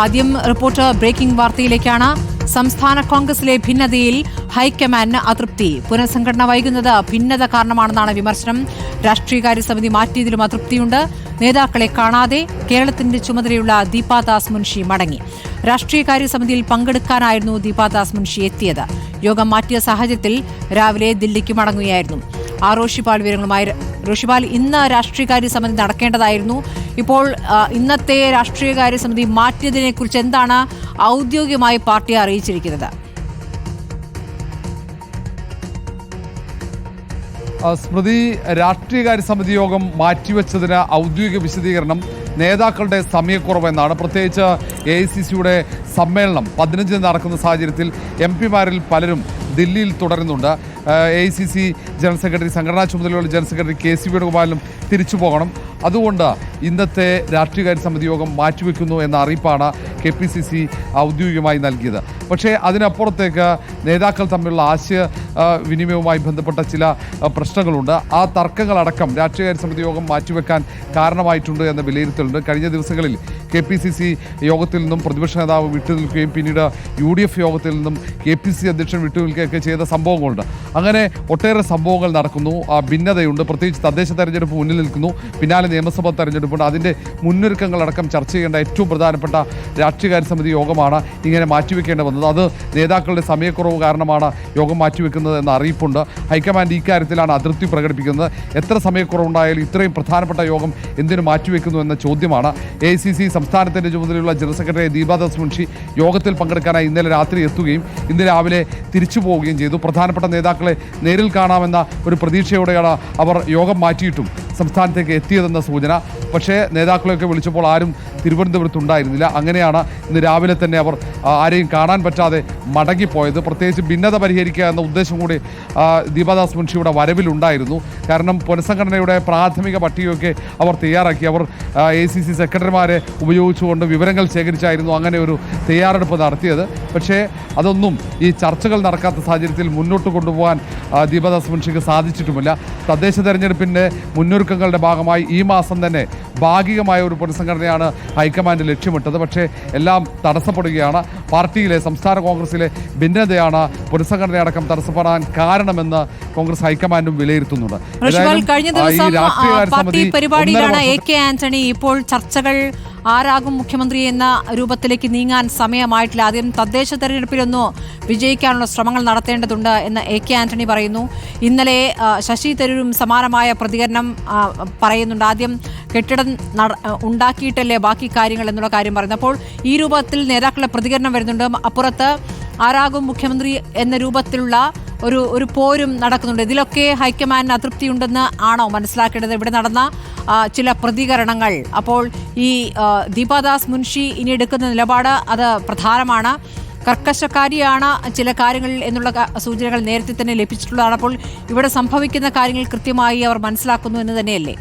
ആദ്യം report breaking വാർത്തയിലേക്കാണ്. സംസ്ഥാന കോൺഗ്രസിലെ ഭിന്നതയിൽ ഹൈക്കമാൻഡിന് അതൃപ്തി. പുനഃസംഘടന വൈകുന്നത് ഭിന്നത കാരണമാണെന്നാണ് വിമർശനം. രാഷ്ട്രീയകാര്യ സമിതി മാറ്റിയതിലും അതൃപ്തിയുണ്ട്. നേതാക്കളെ കാണാതെ കേരളത്തിന്റെ ചുമതലയുള്ള ദീപാദാസ് മുൻഷി മടങ്ങി. രാഷ്ട്രീയകാര്യ സമിതിയിൽ പങ്കെടുക്കാനായിരുന്നു ദീപാദാസ് മുൻഷി എത്തിയത്. യോഗം മാറ്റിയ സാഹചര്യത്തിൽ രാവിലെ ദില്ലിക്ക് മടങ്ങുകയായിരുന്നു. റോഷിപാൽ വിവരങ്ങളുമായി. റോഷിപാൽ, ഇന്ന് രാഷ്ട്രീയകാര്യ സമിതി നടക്കേണ്ടതായിരുന്നു. ഇപ്പോൾ ഇന്നത്തെ രാഷ്ട്രീയകാര്യ സമിതി മാറ്റിയതിനെ കുറിച്ച് എന്താണ് ഔദ്യോഗികമായി പാർട്ടി അറിയിച്ചിരിക്കുന്നത്? സ്മൃതി, രാഷ്ട്രീയകാര്യ സമിതി യോഗം മാറ്റിവെച്ചതിന് ഔദ്യോഗിക വിശദീകരണം നേതാക്കളുടെ സമയക്കുറവെന്നാണ്. പ്രത്യേകിച്ച് AICCയുടെ സമ്മേളനം 15 നടക്കുന്ന സാഹചര്യത്തിൽ MP-മാരിൽ പലരും ദില്ലിയിൽ തുടരുന്നുണ്ട്. AICC ജനറൽ സെക്രട്ടറി, സംഘടനാ ചുമതലയുള്ള ജനറൽ സെക്രട്ടറി KC വേണുഗോപാലിനും തിരിച്ചു പോകണം. അതുകൊണ്ട് ഇന്നത്തെ രാഷ്ട്രീയകാര്യ സമിതി യോഗം മാറ്റിവെക്കുന്നു എന്ന അറിയിപ്പാണ് KPCC ഔദ്യോഗികമായി നൽകിയത്. പക്ഷേ അതിനപ്പുറത്തേക്ക് നേതാക്കൾ തമ്മിലുള്ള ആശയ വിനിമയവുമായി ബന്ധപ്പെട്ട ചില പ്രശ്നങ്ങളുണ്ട്. ആ തർക്കങ്ങളടക്കം രാഷ്ട്രീയകാര്യ സമിതി യോഗം മാറ്റിവെക്കാൻ കാരണമായിട്ടുണ്ട് എന്ന വിലയിരുത്തലുണ്ട്. കഴിഞ്ഞ ദിവസങ്ങളിൽ KPCC യോഗത്തിൽ നിന്നും പ്രതിപക്ഷ നേതാവ് വിട്ടുനിൽക്കുകയും പിന്നീട് UDF യോഗത്തിൽ നിന്നും KPCC അധ്യക്ഷൻ വിട്ടുനിൽക്കുകയൊക്കെ ചെയ്ത സംഭവങ്ങളുണ്ട്. അങ്ങനെ ഒട്ടേറെ സംഭവങ്ങൾ നടക്കുന്നു. ഭിന്നതയുണ്ട്. പ്രത്യേകിച്ച് തദ്ദേശ തെരഞ്ഞെടുപ്പ് മുന്നിൽ നിൽക്കുന്നു. പിന്നാലെ നിയമസഭാ തെരഞ്ഞെടുപ്പുണ്ട്. അതിൻ്റെ മുന്നൊരുക്കങ്ങളടക്കം ചർച്ച ചെയ്യേണ്ട ഏറ്റവും പ്രധാനപ്പെട്ട രാഷ്ട്രീയകാര്യ സമിതി യോഗമാണ് ഇങ്ങനെ മാറ്റിവെക്കേണ്ടി വന്നത്. അത് നേതാക്കളുടെ സമയക്കുറവ് കാരണമാണ് യോഗം മാറ്റിവെക്കുന്നത് എന്ന അറിയിപ്പുണ്ട്. ഹൈക്കമാൻഡ് ഇക്കാര്യത്തിലാണ് അതൃപ്തി പ്രകടിപ്പിക്കുന്നത്. എത്ര സമയക്കുറവുണ്ടായാലും ഇത്രയും പ്രധാനപ്പെട്ട യോഗം എന്തിനു മാറ്റിവെക്കുന്നു എന്ന ചോദ്യമാണ്. AICC സംസ്ഥാനത്തിൻ്റെ ചുമതലയുള്ള ജനറൽ സെക്രട്ടറി ദീപാദാസ് മുൻഷി യോഗത്തിൽ പങ്കെടുക്കാനായി ഇന്നലെ രാത്രി എത്തുകയും ഇന്ന് രാവിലെ തിരിച്ചു പോവുകയും ചെയ്തു. പ്രധാനപ്പെട്ട നേതാക്കളെ നേരിൽ കാണാമെന്ന ഒരു പ്രതീക്ഷയോടെയാണ് അവർ യോഗം മാറ്റിയിട്ടും സംസ്ഥാനത്തേക്ക് എത്തിയതെന്ന സൂചന. പക്ഷേ നേതാക്കളെയൊക്കെ വിളിച്ചപ്പോൾ ആരും തിരുവനന്തപുരത്തുണ്ടായിരുന്നില്ല. അങ്ങനെയാണ് ഇന്ന് രാവിലെ തന്നെ അവർ ആരെയും കാണാൻ പറ്റാതെ മടങ്ങിപ്പോയത്. പ്രത്യേകിച്ച് ഭിന്നത പരിഹരിക്കുക എന്ന ഉദ്ദേശം കൂടി ദീപാദാസ് മുൻഷിയുടെ വരവിലുണ്ടായിരുന്നു. കാരണം പുനഃസംഘടനയുടെ പ്രാഥമിക പട്ടികയൊക്കെ അവർ തയ്യാറാക്കി. അവർ AICC സെക്രട്ടറിമാരെ ഉപയോഗിച്ചുകൊണ്ട് വിവരങ്ങൾ ശേഖരിച്ചായിരുന്നു അങ്ങനെ ഒരു തയ്യാറെടുപ്പ് നടത്തിയത്. പക്ഷേ അതൊന്നും ഈ ചർച്ചകൾ നടക്കാത്ത സാഹചര്യത്തിൽ മുന്നോട്ട് കൊണ്ടുപോകാൻ ദീപാദാസ് മുൻഷിക്ക് സാധിച്ചിട്ടുമില്ല. തദ്ദേശ തെരഞ്ഞെടുപ്പിൻ്റെ മുന്നൊരുക്കങ്ങളുടെ ഭാഗമായി ഈ മാസം തന്നെ ഭാഗികമായ ഒരു പുനഃസംഘടനയാണ് ഹൈക്കമാൻഡ് ലക്ഷ്യമിട്ടത്. പക്ഷേ എല്ലാം തടസ്സപ്പെടുകയാണ്. പാർട്ടിയിലെ സംസ്ഥാന കോൺഗ്രസിലെ ഭിന്നതയാണ് പുനഃസംഘടനയടക്കം തടസ്സപ്പെടാൻ കാരണമെന്ന് കോൺഗ്രസ് ഹൈക്കമാൻഡും വിലയിരുത്തുന്നുണ്ട്. കഴിഞ്ഞ ദിവസം പാർട്ടി പരിപാടിയിലാണ് AK ആന്റണി ഇപ്പോൾ ചർച്ചകൾ ആരാകും മുഖ്യമന്ത്രി എന്ന രൂപത്തിലേക്ക് നീങ്ങാൻ സമയമായിട്ടില്ല. ആദ്യം തദ്ദേശ തെരഞ്ഞെടുപ്പിലൊന്നു വിജയിക്കാനുള്ള ശ്രമങ്ങൾ നടത്തേണ്ടതുണ്ട് എന്ന് AK ആന്റണി പറയുന്നു. ഇന്നലെ ശശി തരൂരും സമാനമായ പ്രതികരണം പറയുന്നുണ്ട്. ആദ്യം കെട്ടിടം ഉണ്ടാക്കിയിട്ടല്ലേ ബാക്കി കാര്യങ്ങൾ എന്നുള്ള കാര്യം പറയുന്നു. അപ്പോൾ ഈ രൂപത്തിൽ നേതാക്കളുടെ പ്രതികരണം വരുന്നുണ്ട്. അപ്പുറത്ത് ആരാകും മുഖ്യമന്ത്രി എന്ന രൂപത്തിലുള്ള ഒരു പോരും നടക്കുന്നുണ്ട്. ഇതിലൊക്കെ ഹൈക്കമാൻഡിന് അതൃപ്തിയുണ്ടെന്ന് ആണോ മനസ്സിലാക്കേണ്ടത് ഇവിടെ നടന്ന ചില പ്രതികരണങ്ങൾ? അപ്പോൾ ഈ ദീപാദാസ് മുൻഷി ഇനി എടുക്കുന്ന നിലപാട് അത് പ്രധാനമാണ്. കർക്കശക്കാരിയാണ് ചില കാര്യങ്ങളിൽ എന്നുള്ള സൂചനകൾ നേരത്തെ തന്നെ ലഭിച്ചിട്ടുള്ളതാണ്. അപ്പോൾ ഇവിടെ സംഭവിക്കുന്ന കാര്യങ്ങൾ കൃത്യമായി അവർ മനസ്സിലാക്കുന്നു എന്ന് തന്നെയല്ലേ?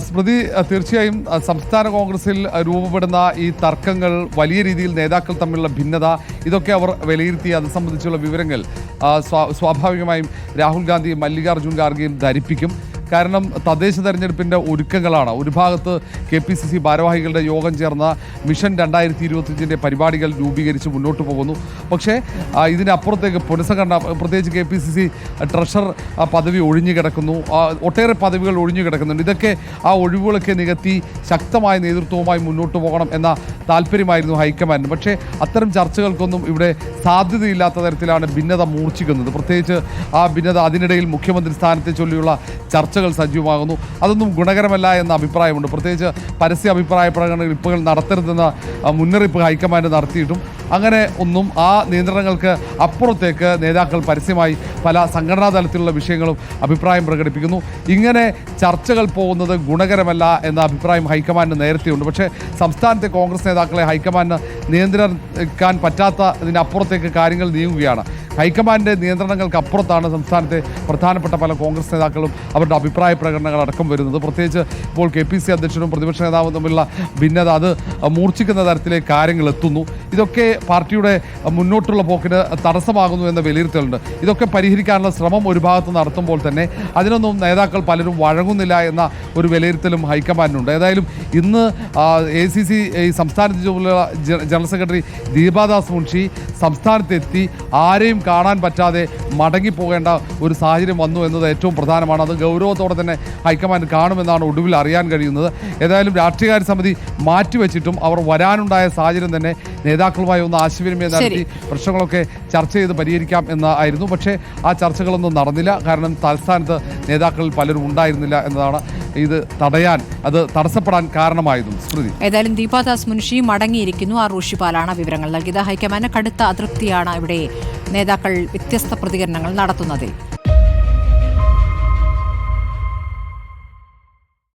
സ്മൃതി, തീർച്ചയായും സംസ്ഥാന കോൺഗ്രസിൽ രൂപപ്പെടുന്ന ഈ തർക്കങ്ങൾ, വലിയ രീതിയിൽ നേതാക്കൾ തമ്മിലുള്ള ഭിന്നത, ഇതൊക്കെ അവർ വിലയിരുത്തി അത് സംബന്ധിച്ചുള്ള വിവരങ്ങൾ സ്വാഭാവികമായും രാഹുൽ ഗാന്ധിയും മല്ലികാർജ്ജുൻ ഖാർഗെയും ധരിപ്പിക്കും. കാരണം തദ്ദേശ തെരഞ്ഞെടുപ്പിൻ്റെ ഒരുക്കങ്ങളാണ്. ഒരു ഭാഗത്ത് KPCC ഭാരവാഹികളുടെ യോഗം ചേർന്ന മിഷൻ 2025 പരിപാടികൾ രൂപീകരിച്ച് മുന്നോട്ട് പോകുന്നു. പക്ഷേ ഇതിനപ്പുറത്തേക്ക് പുനഃസംഘടന, പ്രത്യേകിച്ച് KPCC ട്രഷറർ പദവി ഒഴിഞ്ഞു കിടക്കുന്നു. ഒട്ടേറെ പദവികൾ ഒഴിഞ്ഞു കിടക്കുന്നുണ്ട്. ഇതൊക്കെ ആ ഒഴിവുകളൊക്കെ നികത്തി ശക്തമായ നേതൃത്വവുമായി മുന്നോട്ട് പോകണം എന്ന താല്പര്യമായിരുന്നു ഹൈക്കമാൻഡിന്. പക്ഷേ അത്തരം ചർച്ചകൾക്കൊന്നും ഇവിടെ സാധ്യതയില്ലാത്ത തരത്തിലാണ് ഭിന്നത മൂർച്ഛിക്കുന്നത്. പ്രത്യേകിച്ച് ആ ഭിന്നത അതിനിടയിൽ മുഖ്യമന്ത്രി സ്ഥാനത്തെ ചൊല്ലിയുള്ള ചർച്ചകൾ സജീവമാകുന്നു. അതൊന്നും ഗുണകരമല്ല എന്ന അഭിപ്രായമുണ്ട്. പ്രത്യേകിച്ച് പരസ്യ അഭിപ്രായ പ്രകടനങ്ങൾ നടത്തരുതെന്ന മുന്നറിയിപ്പ് ഹൈക്കമാൻഡ് നടത്തിയിട്ടും അങ്ങനെ ഒന്നും ആ നിയന്ത്രണങ്ങൾക്ക് അപ്പുറത്തേക്ക് നേതാക്കൾ പരസ്യമായി പല സംഘടനാ തലത്തിലുള്ള വിഷയങ്ങളും അഭിപ്രായം പ്രകടിപ്പിക്കുന്നു. ഇങ്ങനെ ചർച്ചകൾ പോകുന്നത് ഗുണകരമല്ല എന്ന അഭിപ്രായം ഹൈക്കമാൻഡ് നേരത്തെയുണ്ട്. പക്ഷേ സംസ്ഥാനത്തെ കോൺഗ്രസ് നേതാക്കളെ ഹൈക്കമാൻഡ് നിയന്ത്രിക്കാൻ പറ്റാത്തതിനപ്പുറത്തേക്ക് കാര്യങ്ങൾ നീങ്ങുകയാണ്. ഹൈക്കമാൻഡിൻ്റെ നിയന്ത്രണങ്ങൾക്ക് അപ്പുറത്താണ് സംസ്ഥാനത്തെ പ്രധാനപ്പെട്ട പല കോൺഗ്രസ് നേതാക്കളും അവരുടെ അഭിപ്രായ പ്രകടനങ്ങൾ അടക്കം വരുന്നത്. പ്രത്യേകിച്ച് ഇപ്പോൾ KPCC അധ്യക്ഷനും പ്രതിപക്ഷ നേതാവും തമ്മിലുള്ള ഭിന്നത അത് മൂർച്ഛിക്കുന്ന തരത്തിലേക്ക് കാര്യങ്ങൾ എത്തുന്നു. ഇതൊക്കെ പാർട്ടിയുടെ മുന്നോട്ടുള്ള പോക്കിന് തടസ്സമാകുന്നു എന്ന വിലയിരുത്തലുണ്ട്. ഇതൊക്കെ പരിഹരിക്കാനുള്ള ശ്രമം ഒരു ഭാഗത്ത് നടത്തുമ്പോൾ തന്നെ അതിനൊന്നും നേതാക്കൾ പലരും വഴങ്ങുന്നില്ല എന്ന ഒരു വിലയിരുത്തലും ഹൈക്കമാൻഡിനുണ്ട്. ഏതായാലും ഇന്ന് ACC സംസ്ഥാന ജനറൽ സെക്രട്ടറി ദീപാദാസ് മുൻഷി സംസ്ഥാനത്തെത്തി ആരെയും കാണാൻ പറ്റാതെ മടങ്ങിപ്പോകേണ്ട ഒരു സാഹചര്യം വന്നു എന്നത് ഏറ്റവും പ്രധാനമാണ്. അത് ഗൗരവത്തോടെ തന്നെ ഹൈക്കമാൻഡ് കാണുമെന്നാണ് ഒടുവിൽ അറിയാൻ കഴിയുന്നത്. ഏതായാലും രാഷ്ട്രീയകാര്യ സമിതി മാറ്റിവെച്ചിട്ടും അവർ വരാനുണ്ടായ സാഹചര്യം തന്നെ നേതാക്കളുമായി ഒന്ന് ആശയവിനിമയം നടത്തി പ്രശ്നങ്ങളൊക്കെ ചർച്ച ചെയ്ത് പരിഹരിക്കാം എന്നായിരുന്നു. പക്ഷേ ആ ചർച്ചകളൊന്നും നടന്നില്ല. കാരണം തലസ്ഥാനത്ത് നേതാക്കളിൽ പലരും ഉണ്ടായിരുന്നില്ല എന്നതാണ് ഇത് തടസ്സപ്പെടാൻ കാരണമായതും. സ്മൃതി, ഏതായാലും ദീപാദാസ് മുൻഷി മടങ്ങിയിരിക്കുന്നു. ആർ ഋഷിപാലാണ് വിവരങ്ങൾ നൽകിയത്. ഹൈക്കമാൻഡ് കടുത്ത അതൃപ്തിയാണ് ഇവിടെ നേതാക്കൾ വ്യത്യസ്ത പ്രതികരണങ്ങൾ നടത്തുന്നതിൽ.